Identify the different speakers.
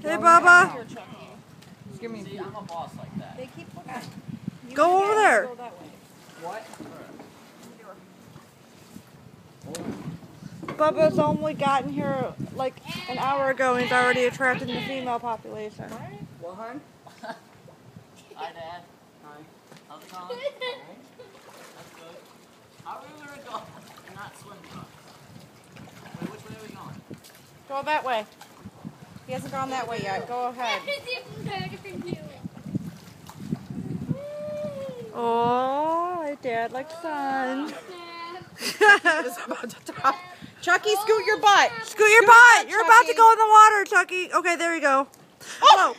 Speaker 1: Hey, Bubba.
Speaker 2: Here, Chucky.
Speaker 3: See, I'm a boss like that.
Speaker 2: They keep looking.
Speaker 1: Go over there.
Speaker 2: Go that way.
Speaker 3: What?
Speaker 1: Bubba's only gotten here like an hour ago and he's already attracted the female population.
Speaker 3: What, hon? Hi, Dad. Hi. How's it going? That's good. How are we going to go? You're not swimming, huh? Wait, which way are we going?
Speaker 2: Go that way. He hasn't gone that way yet. Go ahead.
Speaker 1: Oh, Dad likes sun.
Speaker 2: Chucky, scoot your butt.
Speaker 1: Scoot your butt. You're about to go in the water, Chucky. Okay, there you go. Oh!